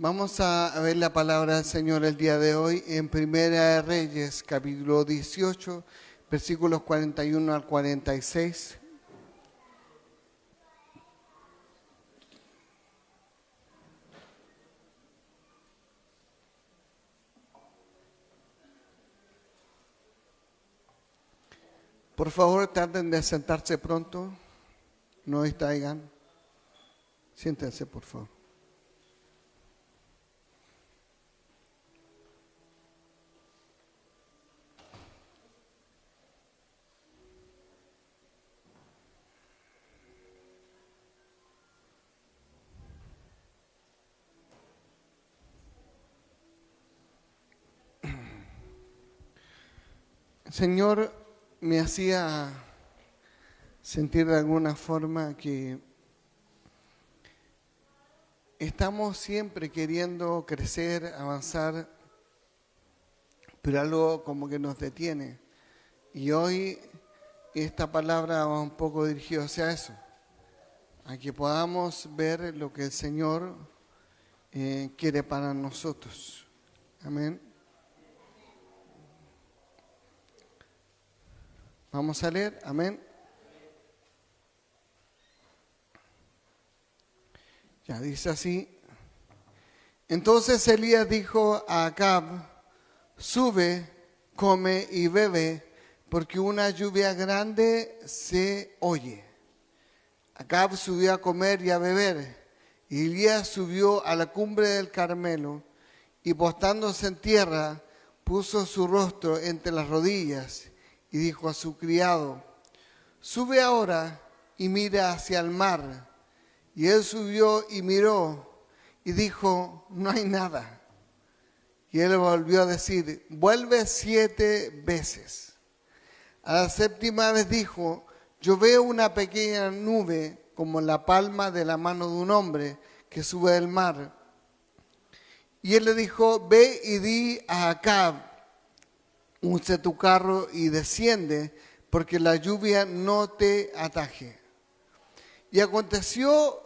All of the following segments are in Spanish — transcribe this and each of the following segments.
Vamos a ver la palabra del Señor el día de hoy en Primera de Reyes, capítulo 18, versículos 41 al 46. Por favor, traten de sentarse pronto, no distraigan. Siéntense, por favor. El Señor me hacía sentir de alguna forma que estamos siempre queriendo crecer, avanzar, pero algo como que nos detiene. Y hoy esta palabra va un poco dirigida hacia eso, a que podamos ver lo que el Señor quiere para nosotros. Amén. Vamos a leer, amén. Ya dice así. Entonces Elías dijo a Acab: sube, come y bebe, porque una lluvia grande se oye. Acab subió a comer y a beber, y Elías subió a la cumbre del Carmelo, y postándose en tierra, puso su rostro entre las rodillas, y dijo a su criado: sube ahora y mira hacia el mar. Y él subió y miró, y dijo: no hay nada. Y él volvió a decir: vuelve 7 veces. A la 7ª vez dijo: yo veo una pequeña nube como la palma de la mano de un hombre que sube del mar. Y él le dijo: ve y di a Acab: unce tu carro y desciende, porque la lluvia no te ataje. Y aconteció,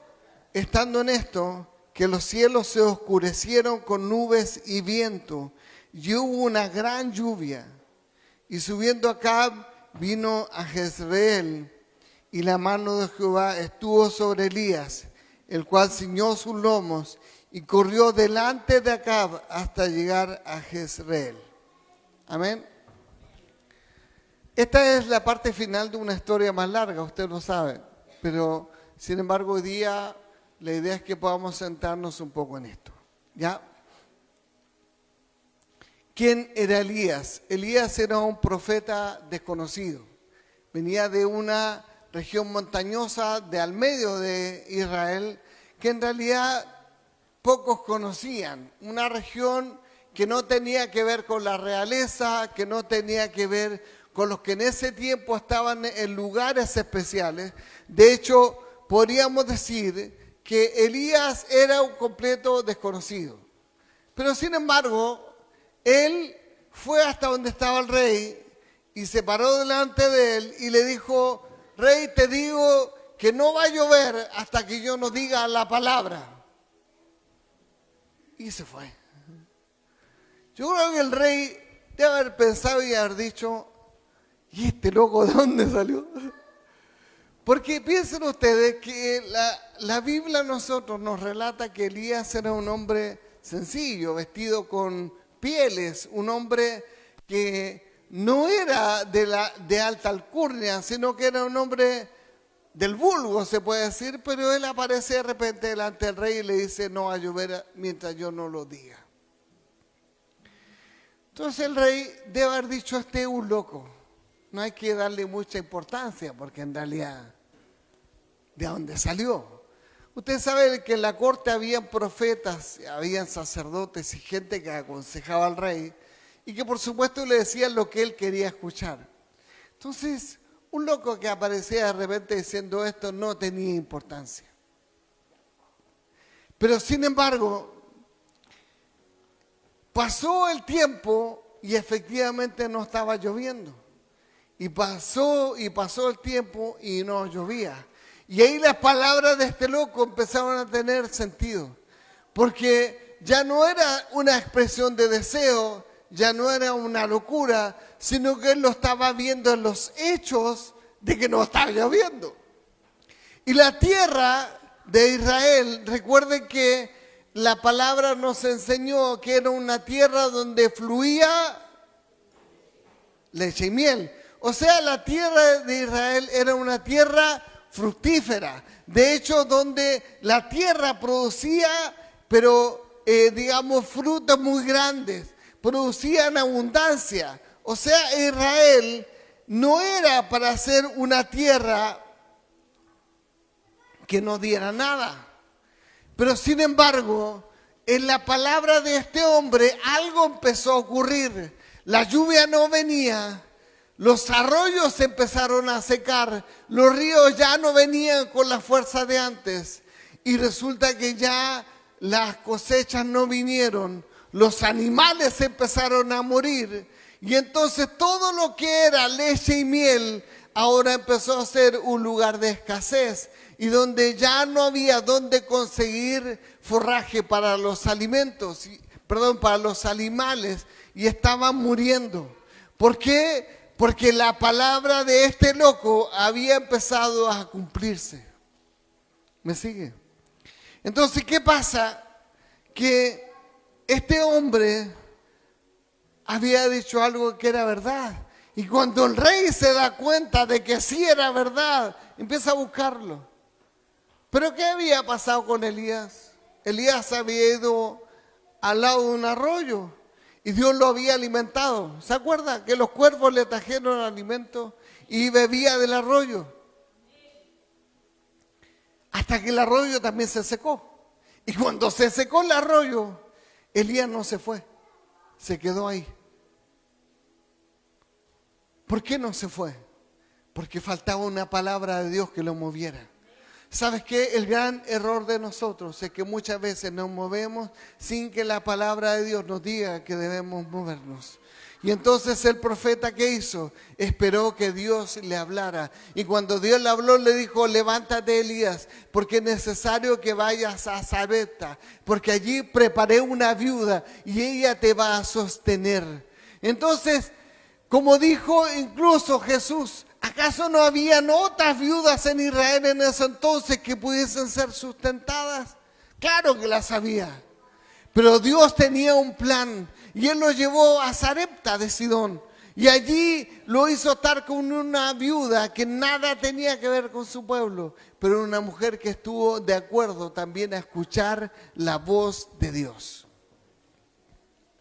estando en esto, que los cielos se oscurecieron con nubes y viento, y hubo una gran lluvia. Y subiendo Acab, vino a Jezreel, y la mano de Jehová estuvo sobre Elías, el cual ciñó sus lomos, y corrió delante de Acab hasta llegar a Jezreel. Amén. Esta es la parte final de una historia más larga, usted lo sabe, pero sin embargo hoy día la idea es que podamos sentarnos un poco en esto. ¿Ya? ¿Quién era Elías? Elías era un profeta desconocido. Venía de una región montañosa de al medio de Israel que en realidad pocos conocían. Una región que no tenía que ver con la realeza, que no tenía que ver con los que en ese tiempo estaban en lugares especiales. De hecho, podríamos decir que Elías era un completo desconocido. Pero sin embargo, él fue hasta donde estaba el rey y se paró delante de él y le dijo: rey, te digo que no va a llover hasta que yo no diga la palabra. Y se fue. Yo creo que el rey debe haber pensado y haber dicho: ¿y este loco de dónde salió? Porque piensen ustedes que la Biblia a nosotros nos relata que Elías era un hombre sencillo, vestido con pieles, un hombre que no era de alta alcurnia, sino que era un hombre del vulgo, se puede decir, pero él aparece de repente delante del rey y le dice: no va a llover mientras yo no lo diga. Entonces el rey debe haber dicho: este es un loco. No hay que darle mucha importancia, porque en realidad, ¿de dónde salió? Usted sabe que en la corte habían profetas, habían sacerdotes y gente que aconsejaba al rey y que por supuesto le decían lo que él quería escuchar. Entonces, un loco que aparecía de repente diciendo esto no tenía importancia. Pero sin embargo, pasó el tiempo y efectivamente no estaba lloviendo. Y pasó el tiempo y no llovía. Y ahí las palabras de este loco empezaron a tener sentido. Porque ya no era una expresión de deseo, ya no era una locura, sino que él lo estaba viendo en los hechos de que no estaba lloviendo. Y la tierra de Israel, recuerden que la palabra nos enseñó que era una tierra donde fluía leche y miel. O sea, la tierra de Israel era una tierra fructífera. De hecho, donde la tierra producía, pero digamos, frutos muy grandes, producía en abundancia. O sea, Israel no era para ser una tierra que no diera nada. Pero sin embargo, en la palabra de este hombre algo empezó a ocurrir. La lluvia no venía, los arroyos se empezaron a secar, los ríos ya no venían con la fuerza de antes. Y resulta que ya las cosechas no vinieron, los animales empezaron a morir. Y entonces todo lo que era leche y miel ahora empezó a ser un lugar de escasez y donde ya no había dónde conseguir forraje para los alimentos, para los animales, y estaban muriendo. ¿Por qué? Porque la palabra de este loco había empezado a cumplirse. ¿Me sigue? Entonces, ¿qué pasa? Que este hombre había dicho algo que era verdad. Y cuando el rey se da cuenta de que sí era verdad, empieza a buscarlo. ¿Pero qué había pasado con Elías? Elías había ido al lado de un arroyo y Dios lo había alimentado. ¿Se acuerda? Que los cuervos le trajeron alimento y bebía del arroyo. Hasta que el arroyo también se secó. Y cuando se secó el arroyo, Elías no se fue, se quedó ahí. ¿Por qué no se fue? Porque faltaba una palabra de Dios que lo moviera. ¿Sabes qué? El gran error de nosotros es que muchas veces nos movemos sin que la palabra de Dios nos diga que debemos movernos. Y entonces el profeta, ¿qué hizo? Esperó que Dios le hablara. Y cuando Dios le habló, le dijo: levántate, Elías, porque es necesario que vayas a Sarepta, porque allí preparé una viuda y ella te va a sostener. Entonces, como dijo incluso Jesús, ¿acaso no habían otras viudas en Israel en ese entonces que pudiesen ser sustentadas? Claro que las había. Pero Dios tenía un plan y Él lo llevó a Sarepta de Sidón. Y allí lo hizo estar con una viuda que nada tenía que ver con su pueblo, pero una mujer que estuvo de acuerdo también a escuchar la voz de Dios.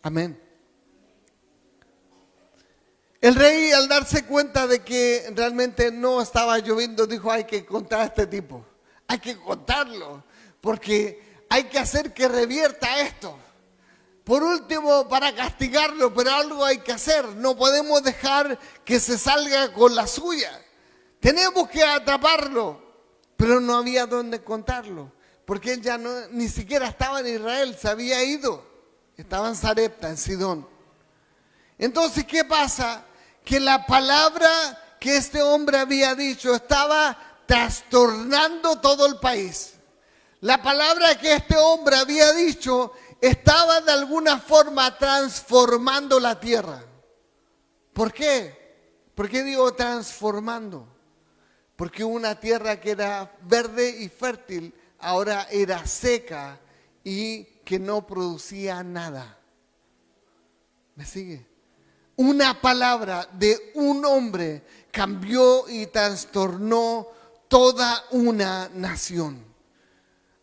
Amén. El rey, al darse cuenta de que realmente no estaba lloviendo, dijo: hay que contar a este tipo, hay que contarlo, porque hay que hacer que revierta esto. Por último, para castigarlo, pero algo hay que hacer. No podemos dejar que se salga con la suya. Tenemos que atraparlo, pero no había dónde contarlo, porque él ya ni siquiera estaba en Israel, se había ido. Estaba en Sarepta, en Sidón. Entonces, ¿qué pasa? Que la palabra que este hombre había dicho estaba trastornando todo el país. La palabra que este hombre había dicho estaba de alguna forma transformando la tierra. ¿Por qué? ¿Por qué digo transformando? Porque una tierra que era verde y fértil ahora era seca y que no producía nada. ¿Me sigue? Una palabra de un hombre cambió y trastornó toda una nación.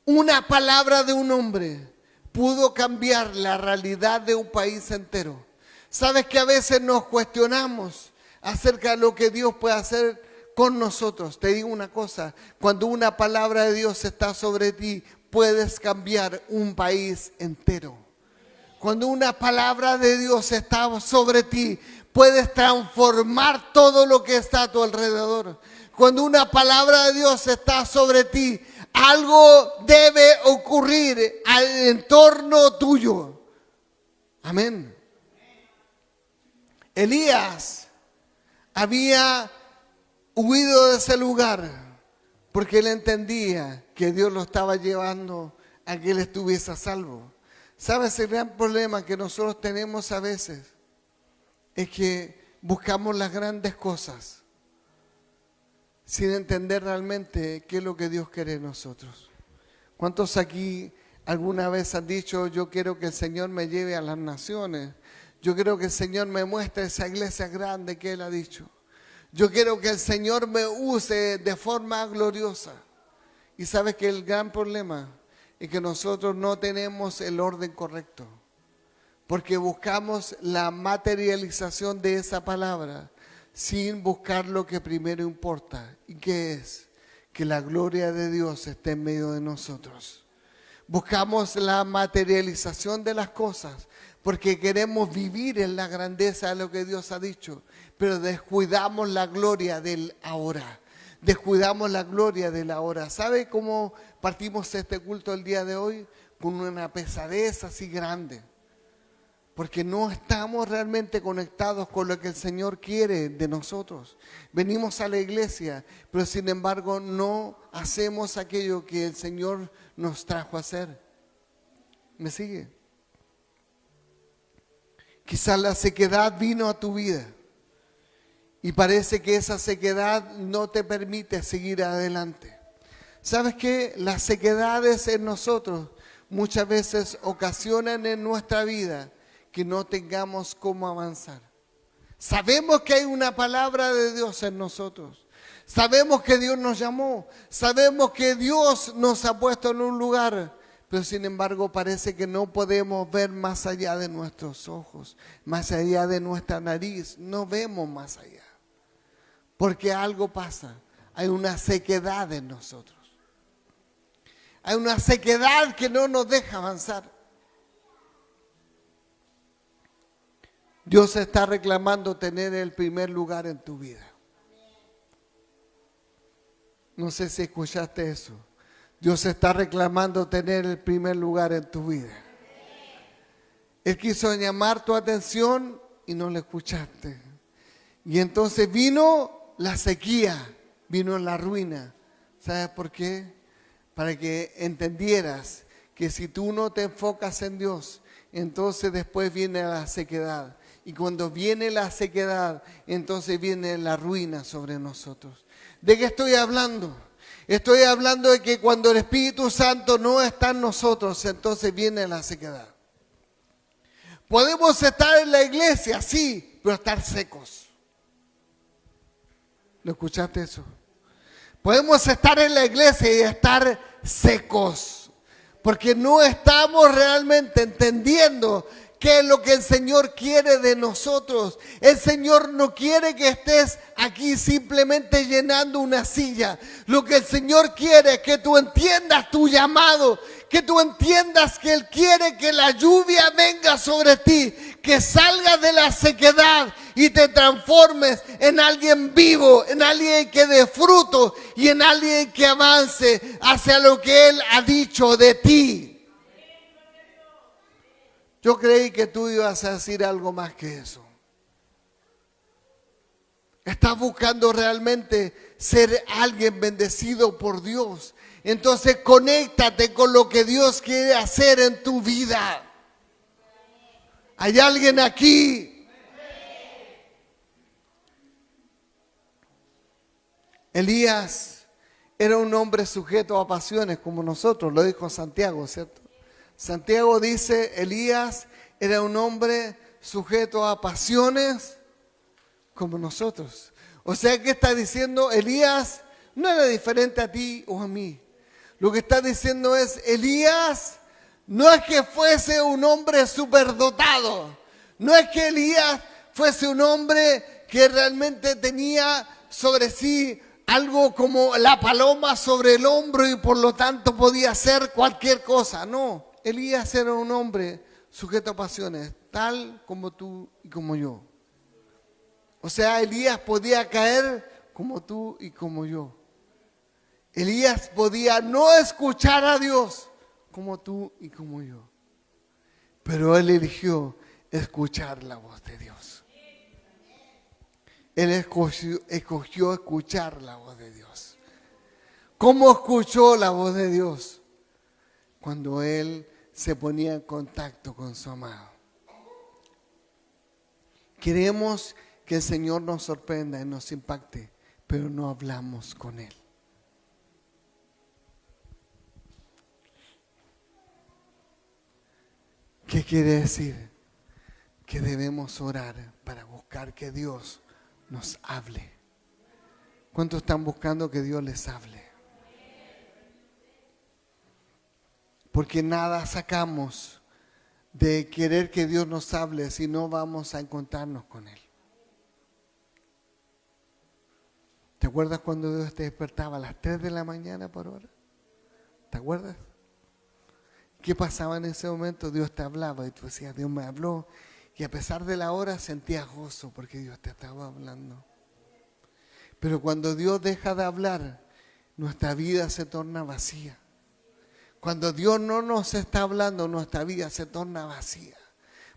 Una palabra de un hombre pudo cambiar la realidad de un país entero. Sabes que a veces nos cuestionamos acerca de lo que Dios puede hacer con nosotros. Te digo una cosa: cuando una palabra de Dios está sobre ti, puedes cambiar un país entero. Cuando una palabra de Dios está sobre ti, puedes transformar todo lo que está a tu alrededor. Cuando una palabra de Dios está sobre ti, algo debe ocurrir al entorno tuyo. Amén. Elías había huido de ese lugar porque él entendía que Dios lo estaba llevando a que él estuviese a salvo. ¿Sabes? El gran problema que nosotros tenemos a veces es que buscamos las grandes cosas sin entender realmente qué es lo que Dios quiere de nosotros. ¿Cuántos aquí alguna vez han dicho, yo quiero que el Señor me lleve a las naciones? Yo quiero que el Señor me muestre esa iglesia grande que Él ha dicho. Yo quiero que el Señor me use de forma gloriosa. Y sabes que el gran problema es que nosotros no tenemos el orden correcto. Porque buscamos la materialización de esa palabra sin buscar lo que primero importa. ¿Y qué es? Que la gloria de Dios esté en medio de nosotros. Buscamos la materialización de las cosas porque queremos vivir en la grandeza de lo que Dios ha dicho, pero descuidamos la gloria del ahora. Descuidamos la gloria del ahora. ¿Sabe cómo partimos este culto el día de hoy? Con una pesadez así grande. Porque no estamos realmente conectados con lo que el Señor quiere de nosotros. Venimos a la iglesia, pero sin embargo no hacemos aquello que el Señor nos trajo a hacer. ¿Me sigue? Quizás la sequedad vino a tu vida y parece que esa sequedad no te permite seguir adelante. ¿Sabes qué? Las sequedades en nosotros muchas veces ocasionan en nuestra vida que no tengamos cómo avanzar. Sabemos que hay una palabra de Dios en nosotros. Sabemos que Dios nos llamó. Sabemos que Dios nos ha puesto en un lugar. Pero sin embargo parece que no podemos ver más allá de nuestros ojos, más allá de nuestra nariz. No vemos más allá. Porque algo pasa. Hay una sequedad en nosotros. Hay una sequedad que no nos deja avanzar. Dios está reclamando tener el primer lugar en tu vida. No sé si escuchaste eso. Dios está reclamando tener el primer lugar en tu vida. Él quiso llamar tu atención y no le escuchaste. Y entonces vino la sequía, vino la ruina. ¿Sabes por qué? Para que entendieras que si tú no te enfocas en Dios, entonces después viene la sequedad. Y cuando viene la sequedad, entonces viene la ruina sobre nosotros. ¿De qué estoy hablando? Estoy hablando de que cuando el Espíritu Santo no está en nosotros, entonces viene la sequedad. Podemos estar en la iglesia, sí, pero estar secos. ¿Lo escuchaste eso? Podemos estar en la iglesia y estar secos, porque no estamos realmente entendiendo qué es lo que el Señor quiere de nosotros. El Señor no quiere que estés aquí simplemente llenando una silla. Lo que el Señor quiere es que tú entiendas tu llamado, que tú entiendas que Él quiere que la lluvia venga sobre ti, que salgas de la sequedad y te transformes en alguien vivo, en alguien que dé fruto y en alguien que avance hacia lo que Él ha dicho de ti. Yo creí que tú ibas a decir algo más que eso. Estás buscando realmente ser alguien bendecido por Dios. Entonces conéctate con lo que Dios quiere hacer en tu vida. ¿Hay alguien aquí? Elías era un hombre sujeto a pasiones como nosotros, lo dijo Santiago, ¿cierto? Santiago dice, Elías era un hombre sujeto a pasiones como nosotros. O sea, ¿qué está diciendo? Elías no era diferente a ti o a mí. Lo que está diciendo es, Elías no es que fuese un hombre superdotado. No es que Elías fuese un hombre que realmente tenía sobre sí algo como la paloma sobre el hombro y por lo tanto podía hacer cualquier cosa. No. Elías era un hombre sujeto a pasiones, tal como tú y como yo. O sea, Elías podía caer como tú y como yo. Elías podía no escuchar a Dios como tú y como yo. Pero él eligió escuchar la voz de Dios. Él escogió escuchar la voz de Dios. ¿Cómo escuchó la voz de Dios? Cuando él se ponía en contacto con su amado. Queremos que el Señor nos sorprenda y nos impacte, pero no hablamos con Él. ¿Qué quiere decir? Que debemos orar para buscar que Dios nos hable. ¿Cuántos están buscando que Dios les hable? Porque nada sacamos de querer que Dios nos hable si no vamos a encontrarnos con Él. ¿Te acuerdas cuando Dios te despertaba a las 3 de la mañana por hora? ¿Te acuerdas? ¿Qué pasaba en ese momento? Dios te hablaba y tú decías, Dios me habló. Y a pesar de la hora sentías gozo porque Dios te estaba hablando. Pero cuando Dios deja de hablar, nuestra vida se torna vacía. Cuando Dios no nos está hablando, nuestra vida se torna vacía.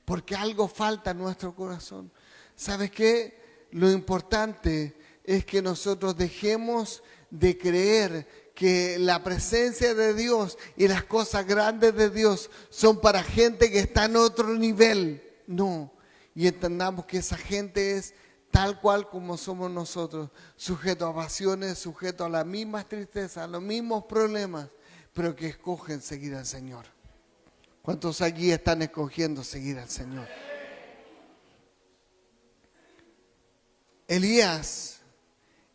Porque algo falta en nuestro corazón. ¿Sabes qué? Lo importante es que nosotros dejemos de creer que la presencia de Dios y las cosas grandes de Dios son para gente que está en otro nivel. No. Y entendamos que esa gente es tal cual como somos nosotros, sujetos a pasiones, sujetos a las mismas tristezas, a los mismos problemas, pero que escogen seguir al Señor. ¿Cuántos aquí están escogiendo seguir al Señor? Elías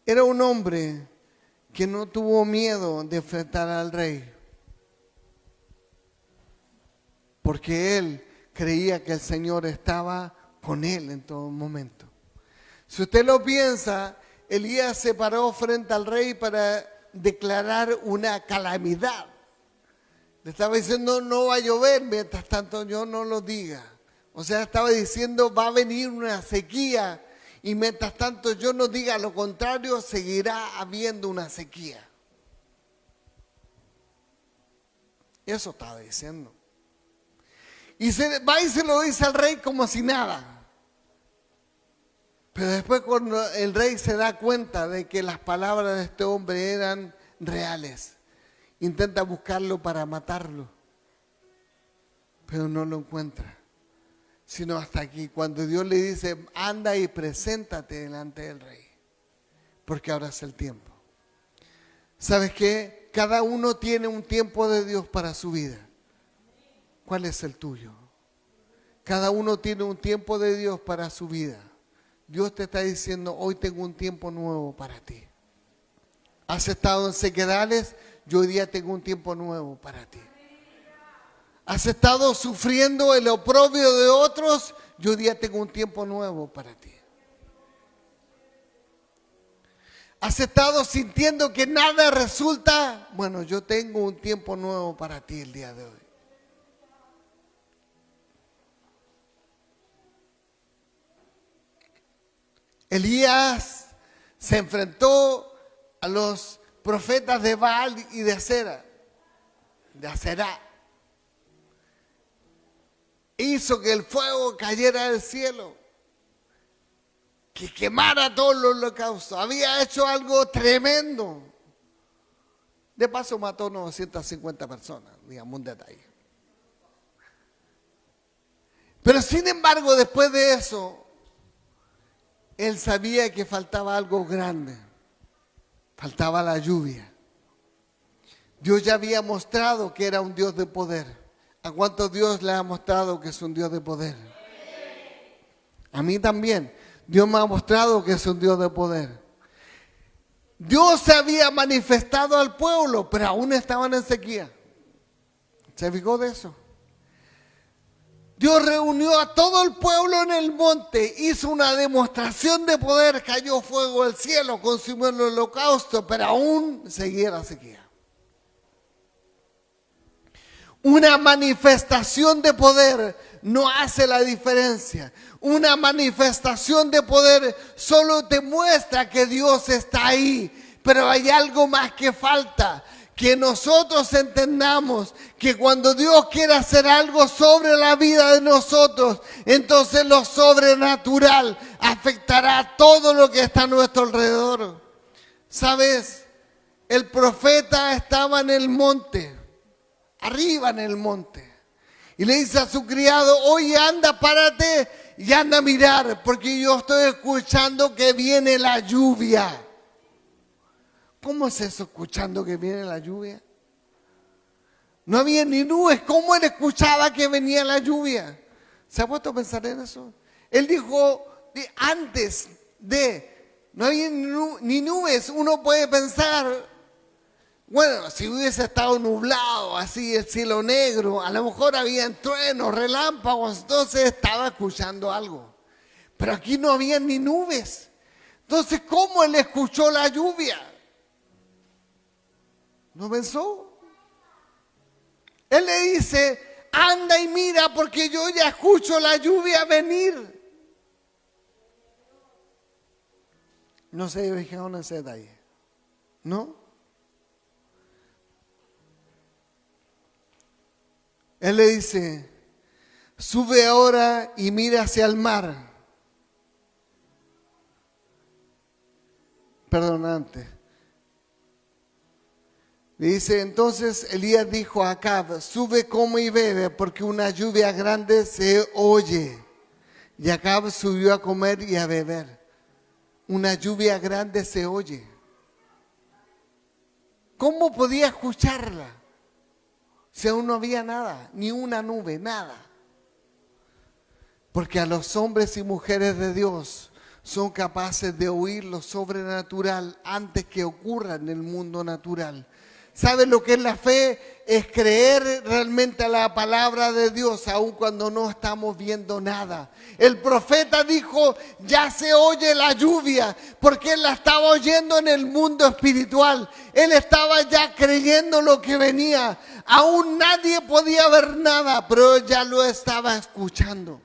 era un hombre que no tuvo miedo de enfrentar al rey, porque él creía que el Señor estaba con él en todo momento. Si usted lo piensa, Elías se paró frente al rey para declarar una calamidad. Le estaba diciendo, no va a llover mientras tanto yo no lo diga. O sea, estaba diciendo, va a venir una sequía y mientras tanto yo no diga lo contrario, seguirá habiendo una sequía. Eso estaba diciendo. Y se va y se lo dice al rey como si nada. Pero después cuando el rey se da cuenta de que las palabras de este hombre eran reales, intenta buscarlo para matarlo, pero no lo encuentra. Sino hasta aquí, cuando Dios le dice, anda y preséntate delante del rey, porque ahora es el tiempo. ¿Sabes qué? Cada uno tiene un tiempo de Dios para su vida. ¿Cuál es el tuyo? Cada uno tiene un tiempo de Dios para su vida. Dios te está diciendo, hoy tengo un tiempo nuevo para ti. ¿Has estado en sequedales? Yo hoy día tengo un tiempo nuevo para ti. ¿Has estado sufriendo el oprobio de otros? Yo hoy día tengo un tiempo nuevo para ti. ¿Has estado sintiendo que nada resulta? Bueno, yo tengo un tiempo nuevo para ti el día de hoy. Elías se enfrentó a los profetas de Baal y de Aserá. Hizo que el fuego cayera del cielo, que quemara todos los holocaustos. Había hecho algo tremendo. De paso mató 950 personas, digamos un detalle. Pero sin embargo, después de eso, él sabía que faltaba algo grande. Faltaba la lluvia. Dios ya había mostrado que era un Dios de poder. ¿A cuántos Dios le ha mostrado que es un Dios de poder? A mí también. Dios me ha mostrado que es un Dios de poder. Dios se había manifestado al pueblo, pero aún estaban en sequía. ¿Se fijó de eso? Dios reunió a todo el pueblo en el monte, hizo una demostración de poder, cayó fuego del cielo, consumió el holocausto, pero aún seguía la sequía. Una manifestación de poder no hace la diferencia. Una manifestación de poder solo te muestra que Dios está ahí, pero hay algo más que falta. Que nosotros entendamos que cuando Dios quiere hacer algo sobre la vida de nosotros, entonces lo sobrenatural afectará todo lo que está a nuestro alrededor. ¿Sabes? El profeta estaba en el monte, arriba en el monte, Y le dice a su criado, oye, anda, párate y anda a mirar, porque yo estoy escuchando que viene la lluvia. ¿Cómo es eso, escuchando que viene la lluvia? No había ni nubes. ¿Cómo él escuchaba que venía la lluvia? ¿Se ha puesto a pensar en eso? Él dijo, antes de, no había ni nubes. Uno puede pensar, bueno, si hubiese estado nublado, así el cielo negro, a lo mejor habían truenos, relámpagos, entonces estaba escuchando algo. Pero aquí no había ni nubes. Entonces, ¿cómo él escuchó la lluvia? ¿No pensó? Él le dice, anda y mira porque yo ya escucho la lluvia venir. No se fijaron en ese detalle, ¿no? Él le dice, sube ahora y mira hacia el mar. Perdón, antes. Le dice, entonces Elías dijo a Acab, sube, come y bebe, porque una lluvia grande se oye. Y Acab subió a comer y a beber. Una lluvia grande se oye. ¿Cómo podía escucharla? Si aún no había nada, ni una nube, nada. Porque a los hombres y mujeres de Dios son capaces de oír lo sobrenatural antes que ocurra en el mundo natural. ¿Sabe lo que es la fe? Es creer realmente a la palabra de Dios, aun cuando no estamos viendo nada. El profeta dijo, ya se oye la lluvia, porque él la estaba oyendo en el mundo espiritual. Él estaba ya creyendo lo que venía. Aún nadie podía ver nada, pero él ya lo estaba escuchando.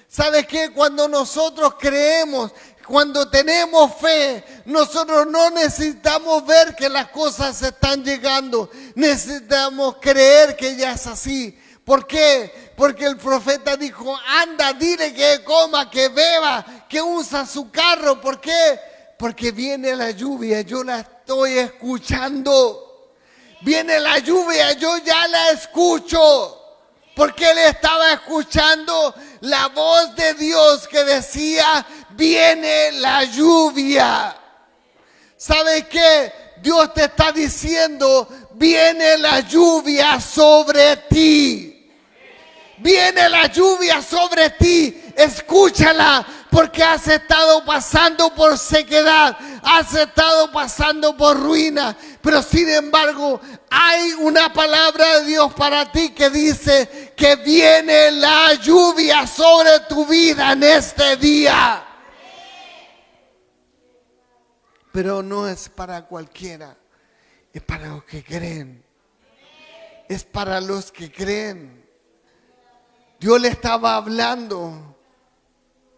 ¿Sabe qué? Cuando nosotros creemos, cuando tenemos fe, nosotros no necesitamos ver que las cosas están llegando. Necesitamos creer que ya es así. ¿Por qué? Porque el profeta dijo, anda, dile que coma, que beba, que usa su carro. ¿Por qué? Porque viene la lluvia, yo la estoy escuchando. Viene la lluvia, yo ya la escucho. Porque él estaba escuchando la voz de Dios que decía, viene la lluvia. ¿Sabe qué? Dios te está diciendo, viene la lluvia sobre ti. Viene la lluvia sobre ti. Escúchala, porque has estado pasando por sequedad, has estado pasando por ruina. Pero sin embargo, hay una palabra de Dios para ti que dice que viene la lluvia sobre tu vida en este día. Pero no es para cualquiera, es para los que creen. Es para los que creen. Dios le estaba hablando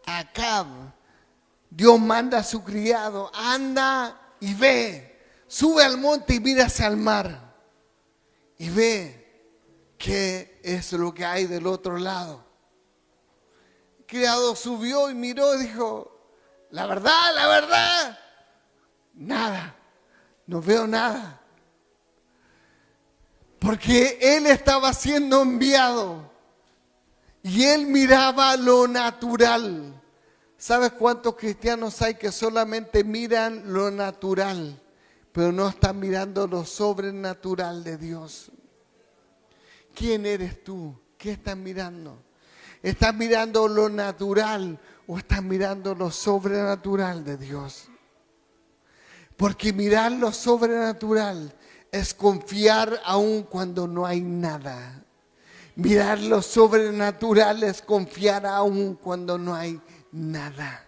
a Acab. Dios manda a su criado, anda y ve. Sube al monte y mira hacia el mar y ve qué es lo que hay del otro lado. El criado subió y miró y dijo, la verdad, nada, no veo nada. Porque él estaba siendo enviado y él miraba lo natural. ¿Sabes cuántos cristianos hay que solamente miran lo natural, pero no están mirando lo sobrenatural de Dios? ¿Quién eres tú? ¿Qué estás mirando? ¿Estás mirando lo natural o estás mirando lo sobrenatural de Dios? Porque mirar lo sobrenatural es confiar aun cuando no hay nada. Mirar lo sobrenatural es confiar aun cuando no hay nada.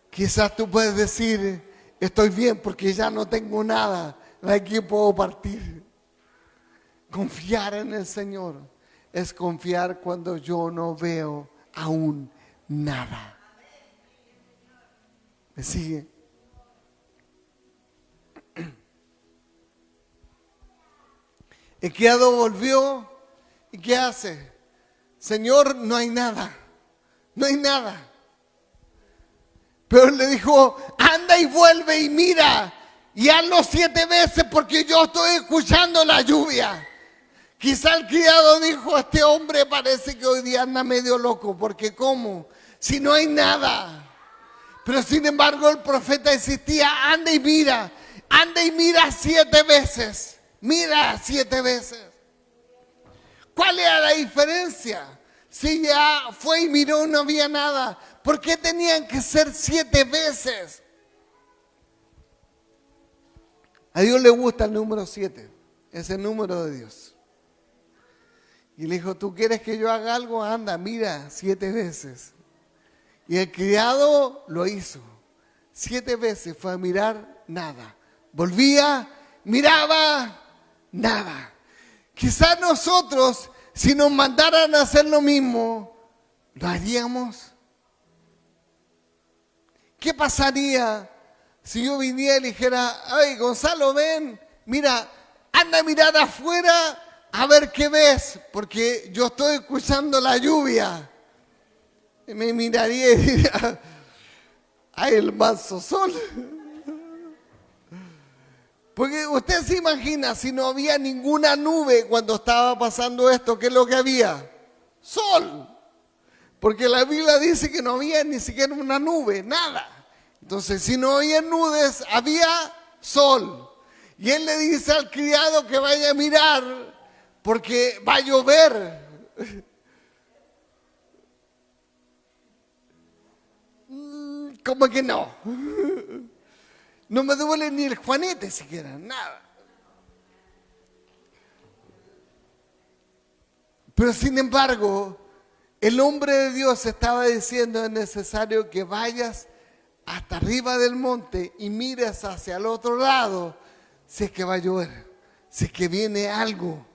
Quizás tú puedes decir, estoy bien porque ya no tengo nada, de aquí puedo partir. Confiar en el Señor es confiar cuando yo no veo aún nada. ¿Me sigue? El criado volvió y ¿qué hace? Señor, no hay nada, no hay nada. Pero él le dijo, anda y vuelve y mira y hazlo 7 veces porque yo estoy escuchando la lluvia. Quizá el criado dijo, este hombre parece que hoy día anda medio loco, porque ¿cómo? Si no hay nada. Pero sin embargo el profeta insistía, anda y mira 7 veces, mira 7 veces. ¿Cuál era la diferencia? Si ya fue y miró y no había nada, ¿por qué tenían que ser 7 veces? A Dios le gusta el número 7, es el número de Dios. Y le dijo, ¿tú quieres que yo haga algo? Anda, mira 7 veces. Y el criado lo hizo. 7 veces fue a mirar, nada. Volvía, miraba, nada. Quizás nosotros, si nos mandaran a hacer lo mismo, ¿lo haríamos? ¿Qué pasaría si yo viniera y le dijera, ay, Gonzalo, ven, mira, anda a mirar afuera a ver qué ves, porque yo estoy escuchando la lluvia? Y me miraría y diría, ay, el manso sol. Porque usted se imagina, si no había ninguna nube cuando estaba pasando esto, ¿qué es lo que había? Sol. Porque la Biblia dice que no había ni siquiera una nube, nada. Entonces, si no había nubes, había sol. Y él le dice al criado que vaya a mirar, porque va a llover. ¿Cómo que no? No me duele ni el juanete siquiera, nada. Pero sin embargo, el hombre de Dios estaba diciendo, es necesario que vayas hasta arriba del monte y mires hacia el otro lado, si es que va a llover, si es que viene algo.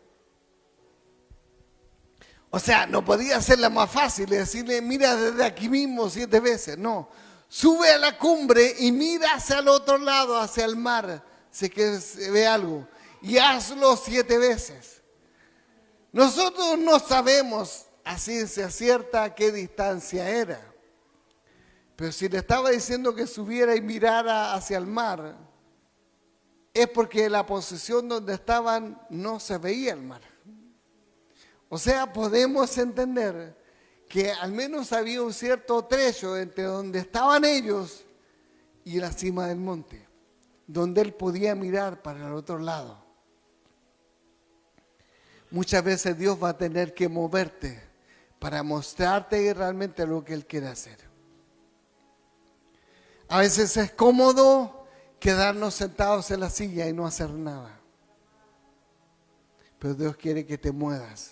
O sea, no podía hacerla más fácil y decirle, mira desde aquí mismo 7 veces, no. Sube a la cumbre y mira hacia el otro lado, hacia el mar, si es que se ve algo, y hazlo 7 veces. Nosotros no sabemos a ciencia cierta qué distancia era, pero si le estaba diciendo que subiera y mirara hacia el mar, es porque la posición donde estaban no se veía el mar. O sea, podemos entender que al menos había un cierto trecho entre donde estaban ellos y la cima del monte, donde él podía mirar para el otro lado. Muchas veces Dios va a tener que moverte para mostrarte realmente lo que Él quiere hacer. A veces es cómodo quedarnos sentados en la silla y no hacer nada. Pero Dios quiere que te muevas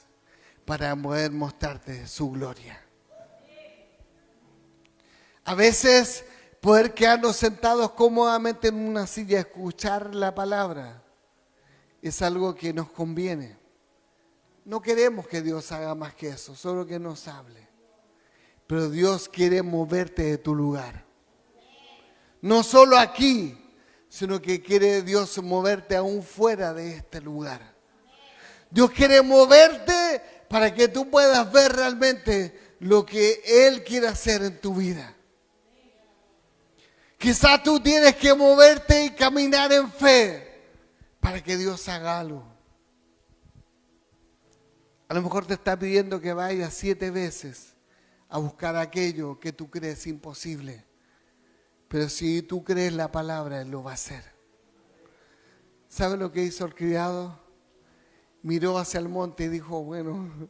para poder mostrarte su gloria. A veces poder quedarnos sentados cómodamente en una silla, escuchar la palabra, es algo que nos conviene. No queremos que Dios haga más que eso, solo que nos hable. Pero Dios quiere moverte de tu lugar. No solo aquí, sino que quiere Dios moverte aún fuera de este lugar. Dios quiere moverte para que tú puedas ver realmente lo que Él quiere hacer en tu vida. Quizás tú tienes que moverte y caminar en fe para que Dios haga algo. A lo mejor te está pidiendo que vayas 7 veces a buscar aquello que tú crees imposible. Pero si tú crees la palabra, Él lo va a hacer. ¿Sabe lo que hizo el criado? Miró hacia el monte y dijo, bueno,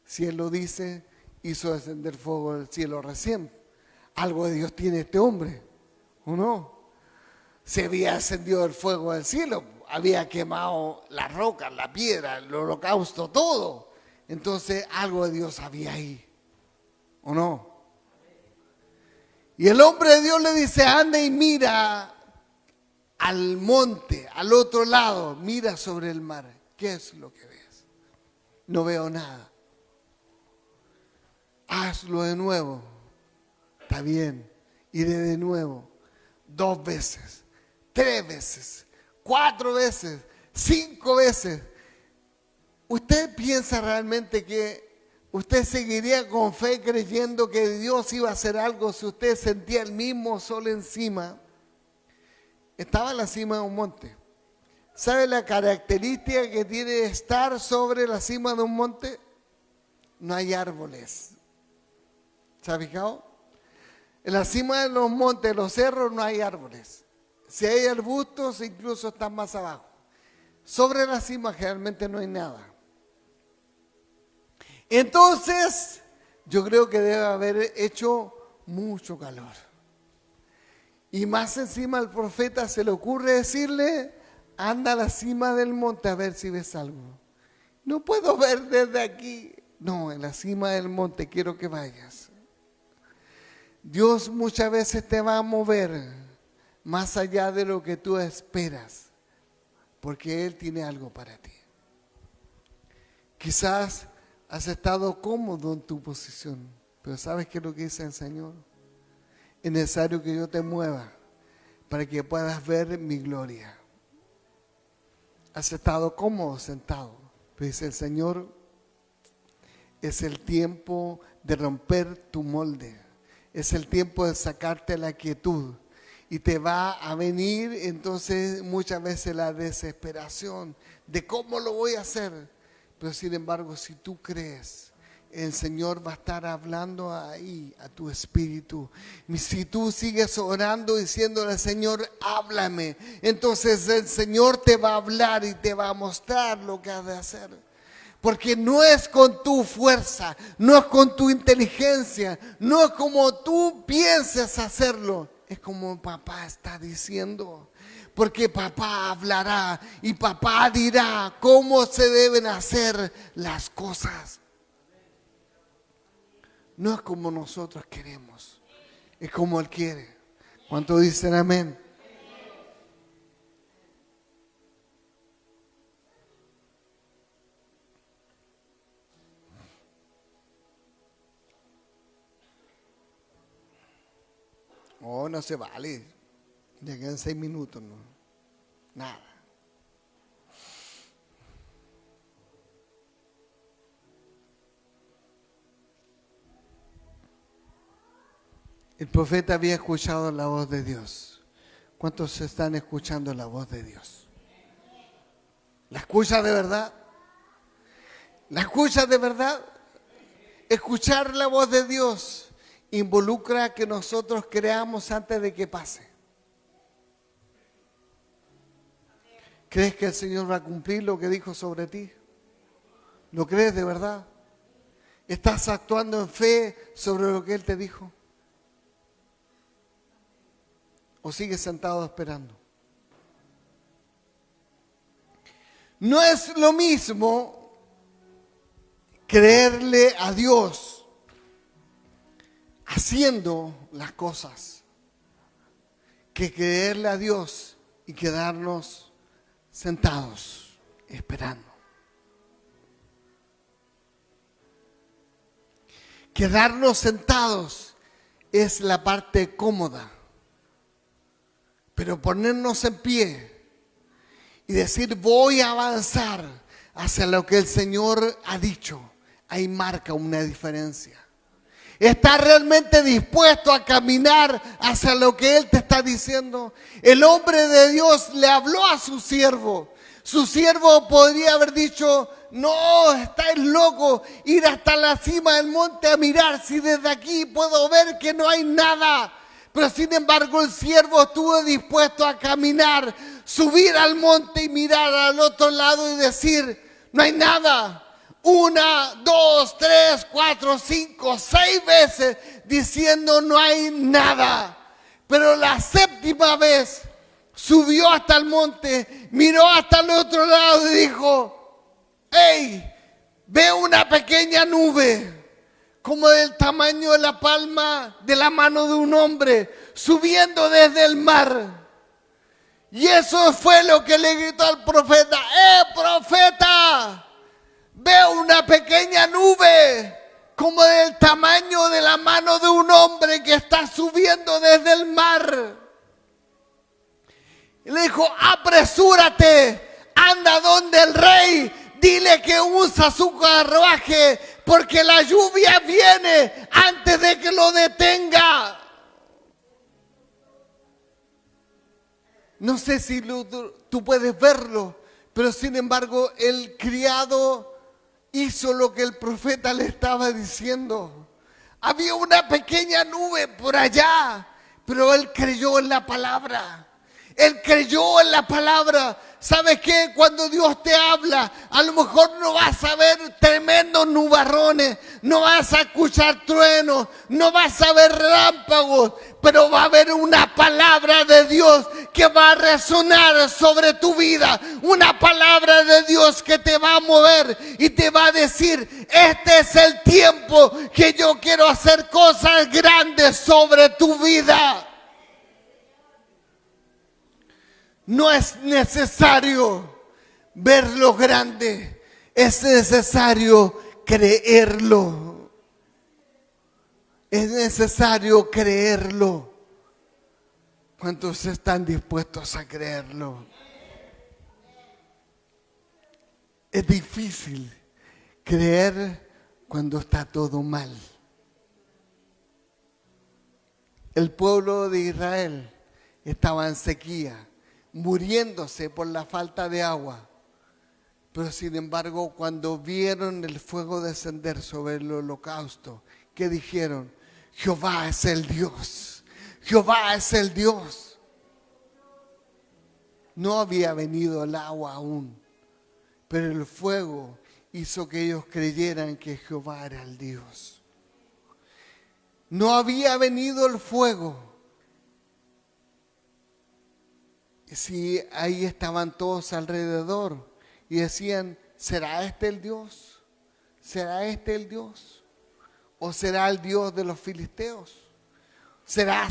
si Él lo dice, hizo descender fuego del cielo recién. Algo de Dios tiene este hombre, ¿o no? Se había encendido el fuego del cielo, había quemado las rocas, la piedra, el holocausto, todo. Entonces algo de Dios había ahí, ¿o no? Y el hombre de Dios le dice, anda y mira al monte, al otro lado, mira sobre el mar. ¿Qué es lo que ves? No veo nada. Hazlo de nuevo. Está bien. Iré de nuevo. 2 veces, 3 veces, 4 veces, 5 veces. ¿Usted piensa realmente que usted seguiría con fe creyendo que Dios iba a hacer algo si usted sentía el mismo sol encima? Estaba en la cima de un monte. ¿Sabe la característica que tiene estar sobre la cima de un monte? No hay árboles. ¿Se ha fijado? En la cima de los montes, los cerros, no hay árboles. Si hay arbustos, incluso están más abajo. Sobre la cima generalmente no hay nada. Entonces, yo creo que debe haber hecho mucho calor. Y más encima al profeta se le ocurre decirle, anda a la cima del monte a ver si ves algo. No puedo ver desde aquí. No, en la cima del monte quiero que vayas. Dios muchas veces te va a mover más allá de lo que tú esperas, porque Él tiene algo para ti. Quizás has estado cómodo en tu posición, pero ¿sabes qué es lo que dice el Señor? Es necesario que yo te mueva para que puedas ver mi gloria. Has estado cómodo sentado, pero dice el Señor, es el tiempo de romper tu molde, es el tiempo de sacarte la quietud. Y te va a venir entonces muchas veces la desesperación de cómo lo voy a hacer. Pero sin embargo, si tú crees, el Señor va a estar hablando ahí a tu espíritu. Y si tú sigues orando diciéndole, Señor, háblame, entonces el Señor te va a hablar y te va a mostrar lo que has de hacer. Porque no es con tu fuerza, no es con tu inteligencia, no es como tú pienses hacerlo. Es como papá está diciendo, porque papá hablará y papá dirá cómo se deben hacer las cosas. No es como nosotros queremos, es como Él quiere. ¿Cuántos dicen amén? Oh, no se vale. Ya quedan 6 minutos, no. Nada. El profeta había escuchado la voz de Dios. ¿Cuántos están escuchando la voz de Dios? ¿La escucha de verdad? ¿La escucha de verdad? Escuchar la voz de Dios involucra que nosotros creamos antes de que pase. ¿Crees que el Señor va a cumplir lo que dijo sobre ti? ¿Lo crees de verdad? ¿Estás actuando en fe sobre lo que Él te dijo? ¿O sigues sentado esperando? No es lo mismo creerle a Dios haciendo las cosas que creerle a Dios y quedarnos sentados esperando. Quedarnos sentados es la parte cómoda, pero ponernos en pie y decir voy a avanzar hacia lo que el Señor ha dicho, ahí marca una diferencia. ¿Estás realmente dispuesto a caminar hacia lo que Él te está diciendo? El hombre de Dios le habló a su siervo. Su siervo podría haber dicho, no, estáis loco, ir hasta la cima del monte a mirar si desde aquí puedo ver que no hay nada. Pero sin embargo el siervo estuvo dispuesto a caminar, subir al monte y mirar al otro lado y decir, no hay nada. 1, 2, 3, 4, 5, 6 veces diciendo no hay nada. Pero la 7ª vez subió hasta el monte, miró hasta el otro lado y dijo, hey, veo una pequeña nube como del tamaño de la palma de la mano de un hombre subiendo desde el mar. Y eso fue lo que le gritó al profeta, profeta, veo una pequeña nube como del tamaño de la mano de un hombre que está subiendo desde el mar. Y le dijo, apresúrate, anda donde el rey, dile que usa su carruaje, porque la lluvia viene antes de que lo detenga. No sé si tú puedes verlo, pero sin embargo el criado hizo lo que el profeta le estaba diciendo. Había una pequeña nube por allá, pero él creyó en la palabra. Él creyó en la palabra. ¿Sabes qué? Cuando Dios te habla, a lo mejor no vas a ver tremendos nubarrones, no vas a escuchar truenos, no vas a ver relámpagos, pero va a haber una palabra de Dios que va a resonar sobre tu vida. Una palabra de Dios que te va a mover y te va a decir: este es el tiempo que yo quiero hacer cosas grandes sobre tu vida. No es necesario ver lo grande, es necesario creerlo. Es necesario creerlo. ¿Cuántos están dispuestos a creerlo? Es difícil creer cuando está todo mal. El pueblo de Israel estaba en sequía, muriéndose por la falta de agua. Pero sin embargo, cuando vieron el fuego descender sobre el holocausto, ¿qué dijeron? Jehová es el Dios. Jehová es el Dios. No había venido el agua aún, pero el fuego hizo que ellos creyeran que Jehová era el Dios. No había venido el fuego. Si ahí estaban todos alrededor y decían: ¿será este el Dios? ¿Será este el Dios? ¿O será el Dios de los filisteos? ¿Será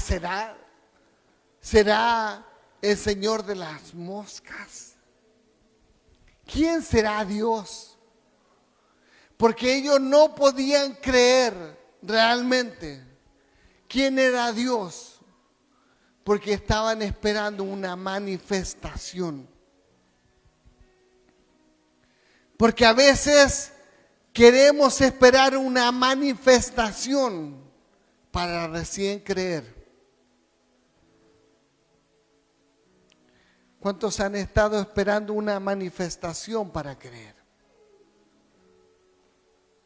el Señor de las moscas? ¿Quién será Dios? Porque ellos no podían creer realmente quién era Dios. Porque estaban esperando una manifestación. Porque a veces queremos esperar una manifestación para recién creer. ¿Cuántos han estado esperando una manifestación para creer?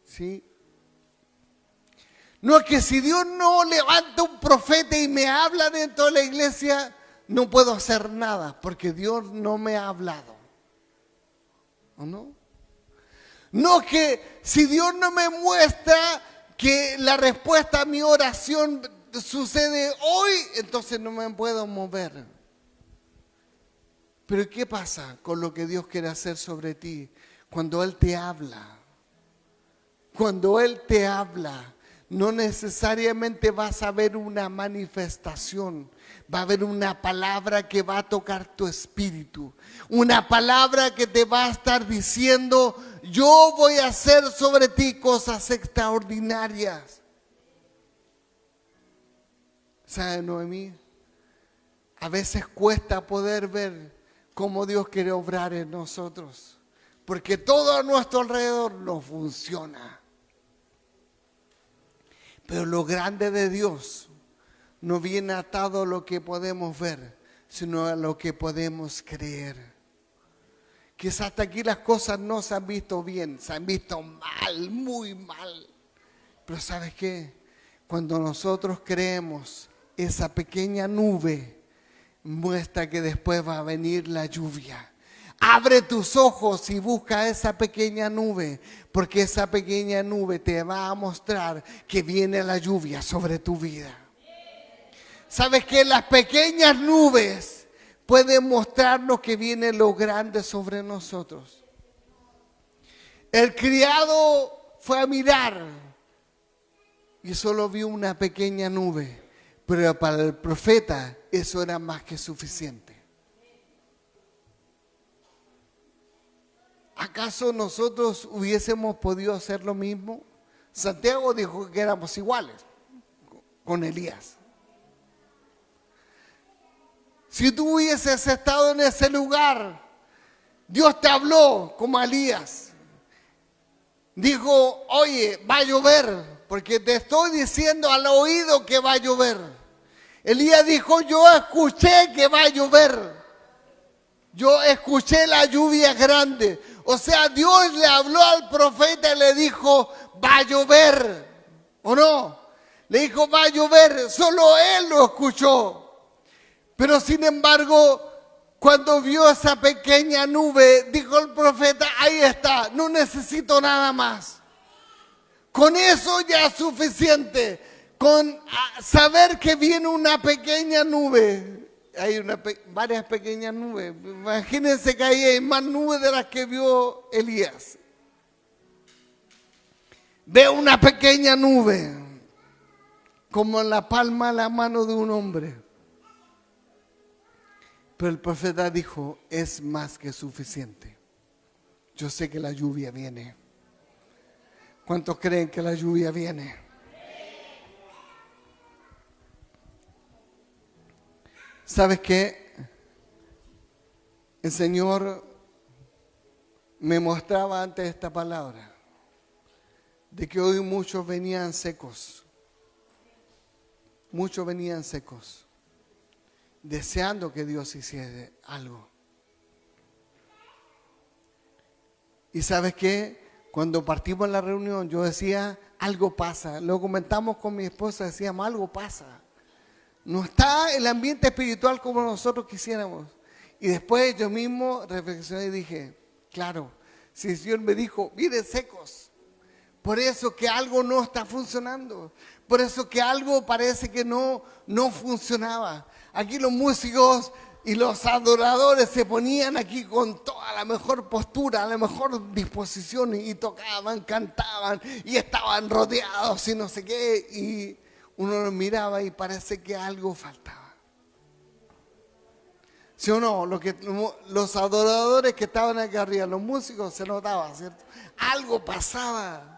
¿Sí? No es que si Dios no levanta un profeta y me habla dentro de la iglesia, no puedo hacer nada, porque Dios no me ha hablado. ¿O no? No que si Dios no me muestra que la respuesta a mi oración sucede hoy, entonces no me puedo mover. Pero ¿qué pasa con lo que Dios quiere hacer sobre ti? Cuando Él te habla. Cuando Él te habla, no necesariamente vas a ver una manifestación. Va a haber una palabra que va a tocar tu espíritu. Una palabra que te va a estar diciendo: yo voy a hacer sobre ti cosas extraordinarias. ¿Sabe, Noemí? A veces cuesta poder ver cómo Dios quiere obrar en nosotros. Porque todo a nuestro alrededor no funciona. Pero lo grande de Dios no viene atado a lo que podemos ver, sino a lo que podemos creer. Quizás hasta aquí las cosas no se han visto bien, se han visto mal, muy mal. Pero ¿sabes qué? Cuando nosotros creemos, esa pequeña nube muestra que después va a venir la lluvia. Abre tus ojos y busca esa pequeña nube, porque esa pequeña nube te va a mostrar que viene la lluvia sobre tu vida. ¿Sabes qué? Las pequeñas nubes pueden mostrarnos que viene lo grande sobre nosotros. El criado fue a mirar y solo vio una pequeña nube, pero para el profeta eso era más que suficiente. ¿Acaso nosotros hubiésemos podido hacer lo mismo? Santiago dijo que éramos iguales con Elías. Si tú hubieses estado en ese lugar, Dios te habló como a Elías. Dijo: oye, va a llover, porque te estoy diciendo al oído que va a llover. Elías dijo: yo escuché que va a llover. Yo escuché la lluvia grande. O sea, Dios le habló al profeta y le dijo, va a llover. ¿O no? Le dijo, va a llover. Solo él lo escuchó. Pero sin embargo, cuando vio esa pequeña nube, dijo el profeta, ahí está, no necesito nada más. Con eso ya es suficiente. Con saber que viene una pequeña nube. Hay varias pequeñas nubes. Imagínense que ahí hay más nubes de las que vio Elías. Ve una pequeña nube, como en la palma de la mano de un hombre. Pero el profeta dijo, es más que suficiente. Yo sé que la lluvia viene. ¿Cuántos creen que la lluvia viene? ¿Sabes qué? El Señor me mostraba antes esta palabra, de que hoy muchos venían secos. Muchos venían secos, deseando que Dios hiciera algo. Y ¿sabes qué? Cuando partimos en la reunión, yo decía, algo pasa. Lo comentamos con mi esposa, decíamos, algo pasa. No está el ambiente espiritual como nosotros quisiéramos. Y después yo mismo reflexioné y dije, claro, si el Señor me dijo, vienen secos. Por eso que algo no está funcionando. Por eso que algo parece que no funcionaba. Aquí los músicos y los adoradores se ponían aquí con toda la mejor postura, la mejor disposición y tocaban, cantaban y estaban rodeados y no sé qué. Y uno los miraba y parece que algo faltaba. ¿Sí o no? Los adoradores que estaban aquí arriba, los músicos, se notaba, ¿cierto? Algo pasaba.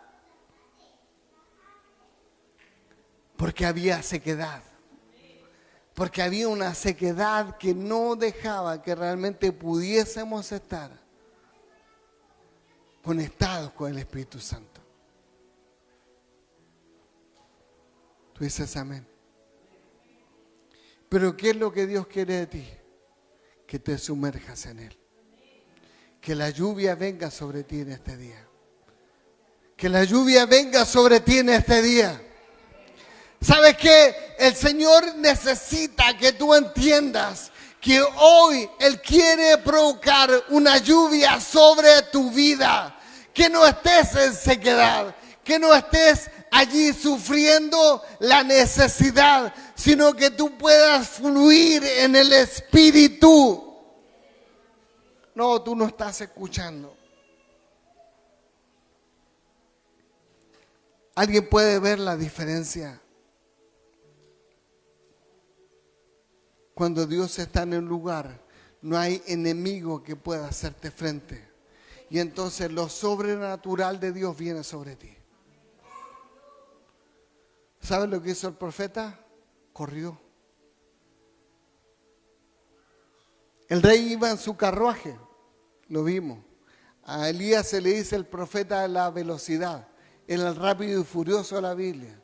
Porque había sequedad. Porque había una sequedad que no dejaba que realmente pudiésemos estar conectados con el Espíritu Santo. Tú dices amén. Pero ¿qué es lo que Dios quiere de ti? Que te sumerjas en Él. Que la lluvia venga sobre ti en este día. Que la lluvia venga sobre ti en este día. ¿Sabes qué? El Señor necesita que tú entiendas que hoy Él quiere provocar una lluvia sobre tu vida. Que no estés en sequedad, que no estés allí sufriendo la necesidad, sino que tú puedas fluir en el Espíritu. No, tú no estás escuchando. ¿Alguien puede ver la diferencia? Cuando Dios está en el lugar, no hay enemigo que pueda hacerte frente. Y entonces lo sobrenatural de Dios viene sobre ti. ¿Sabes lo que hizo el profeta? Corrió. El rey iba en su carruaje, lo vimos. A Elías se le dice el profeta de la velocidad, el rápido y furioso de la Biblia.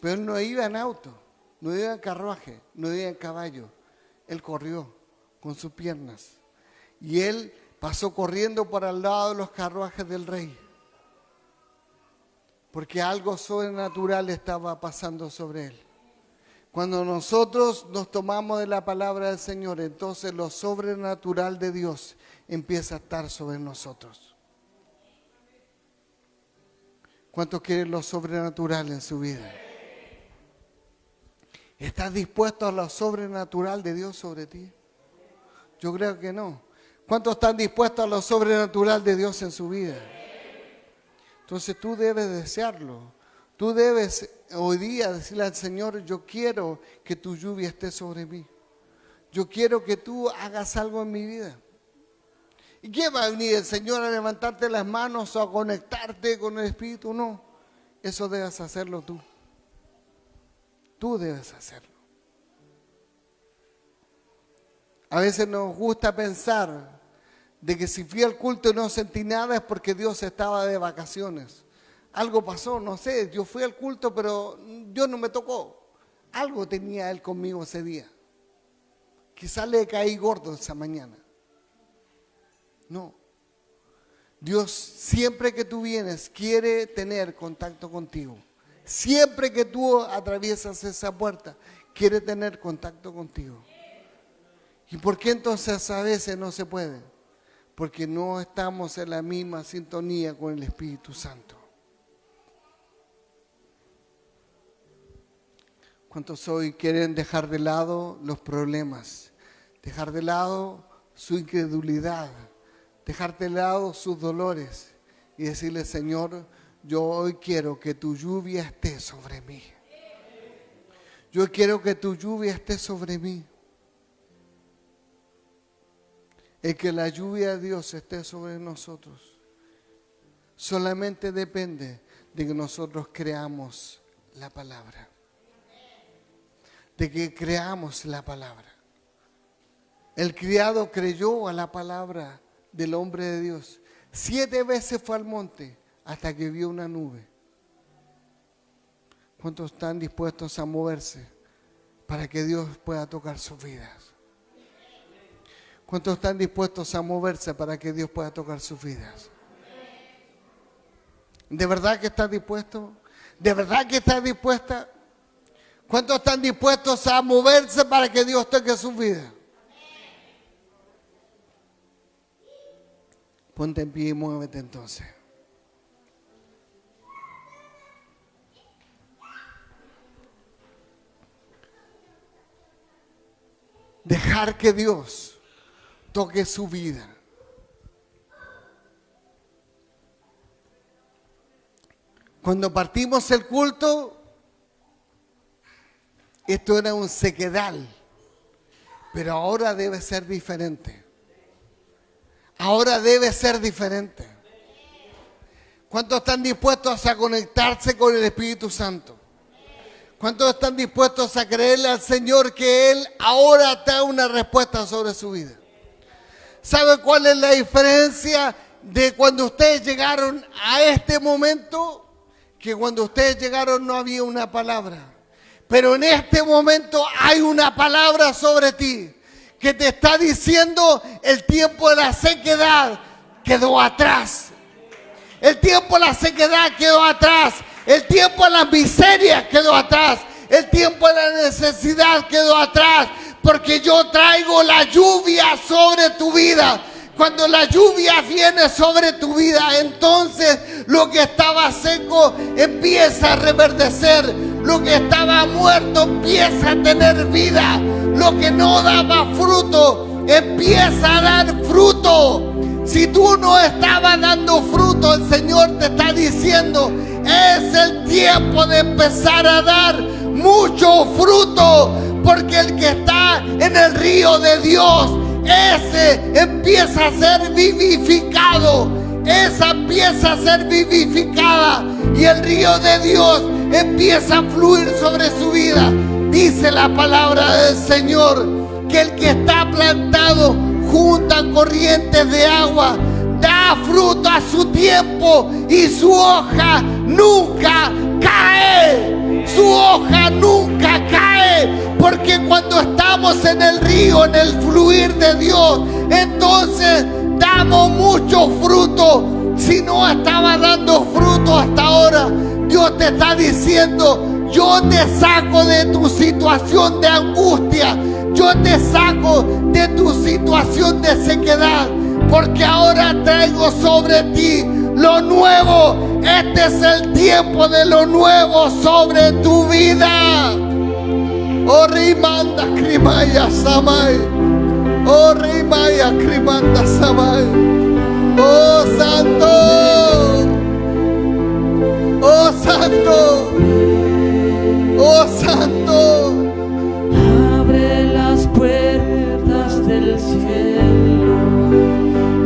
Pero él no iba en auto. No iba en carruaje, no iba en caballo. Él corrió con sus piernas. Y él pasó corriendo por al lado de los carruajes del rey. Porque algo sobrenatural estaba pasando sobre él. Cuando nosotros nos tomamos de la palabra del Señor, entonces lo sobrenatural de Dios empieza a estar sobre nosotros. ¿Cuántos quieren lo sobrenatural en su vida? ¿Estás dispuesto a lo sobrenatural de Dios sobre ti? Yo creo que no. ¿Cuántos están dispuestos a lo sobrenatural de Dios en su vida? Entonces tú debes desearlo. Tú debes hoy día decirle al Señor, yo quiero que tu lluvia esté sobre mí. Yo quiero que tú hagas algo en mi vida. ¿Y qué va a venir el Señor a levantarte las manos o a conectarte con el Espíritu? No, eso debes hacerlo tú. Tú debes hacerlo. A veces nos gusta pensar de que si fui al culto y no sentí nada es porque Dios estaba de vacaciones. Algo pasó, no sé, yo fui al culto pero Dios no me tocó. Algo tenía Él conmigo ese día. Quizás le caí gordo esa mañana. No. Dios, siempre que tú vienes, quiere tener contacto contigo. Siempre que tú atraviesas esa puerta, quiere tener contacto contigo. ¿Y por qué entonces a veces no se puede? Porque no estamos en la misma sintonía con el Espíritu Santo. ¿Cuántos hoy quieren dejar de lado los problemas? Dejar de lado su incredulidad, dejar de lado sus dolores y decirle: Señor, yo hoy quiero que tu lluvia esté sobre mí. Yo quiero que tu lluvia esté sobre mí. El que la lluvia de Dios esté sobre nosotros solamente depende de que nosotros creamos la palabra. De que creamos la palabra. El criado creyó a la palabra del hombre de Dios. 7 veces fue al monte hasta que vio una nube. ¿Cuántos están dispuestos a moverse para que Dios pueda tocar sus vidas? ¿Cuántos están dispuestos a moverse para que Dios pueda tocar sus vidas? ¿De verdad que estás dispuesto? ¿De verdad que estás dispuesta? ¿Cuántos están dispuestos a moverse para que Dios toque sus vidas? Ponte en pie y muévete entonces. Dejar que Dios toque su vida. Cuando partimos el culto, esto era un sequedal, pero ahora debe ser diferente. Ahora debe ser diferente. ¿Cuántos están dispuestos a conectarse con el Espíritu Santo? ¿Cuántos están dispuestos a creerle al Señor que Él ahora da una respuesta sobre su vida? ¿Sabe cuál es la diferencia de cuando ustedes llegaron a este momento? Que cuando ustedes llegaron no había una palabra. Pero en este momento hay una palabra sobre ti que te está diciendo: el tiempo de la sequedad quedó atrás. El tiempo de la sequedad quedó atrás. El tiempo de la miseria quedó atrás. El tiempo de la necesidad quedó atrás. Porque yo traigo la lluvia sobre tu vida. Cuando la lluvia viene sobre tu vida, entonces lo que estaba seco empieza a reverdecer. Lo que estaba muerto empieza a tener vida. Lo que no daba fruto empieza a dar fruto. Si tú no estabas dando fruto, el Señor te está diciendo: es el tiempo de empezar a dar mucho fruto. Porque el que está en el río de Dios, ese empieza a ser vivificado. Esa empieza a ser vivificada. Y el río de Dios empieza a fluir sobre su vida. Dice la palabra del Señor que el que está plantado junto a corrientes de agua da fruto a su tiempo y su hoja nunca cae. Su hoja nunca cae. Porque cuando estamos en el río, en el fluir de Dios, entonces damos mucho fruto. Si no estaba dando fruto hasta ahora, Dios te está diciendo: yo te saco de tu situación de angustia. Yo te saco de tu situación de sequedad. Porque ahora traigo sobre ti lo nuevo. Este es el tiempo de lo nuevo sobre tu vida. Oh, Rimanda Crimaya Samay. Oh, Rimaya Crimanda Samay. Oh, Santo. Oh, Santo. Oh, Santo. Abre las puertas del cielo.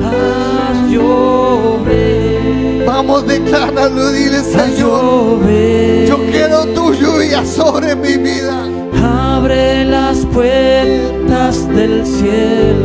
Haz llover. Vamos, decláralo, dile: Señor, yo quiero tu lluvia sobre mi vida. Abre las puertas del cielo.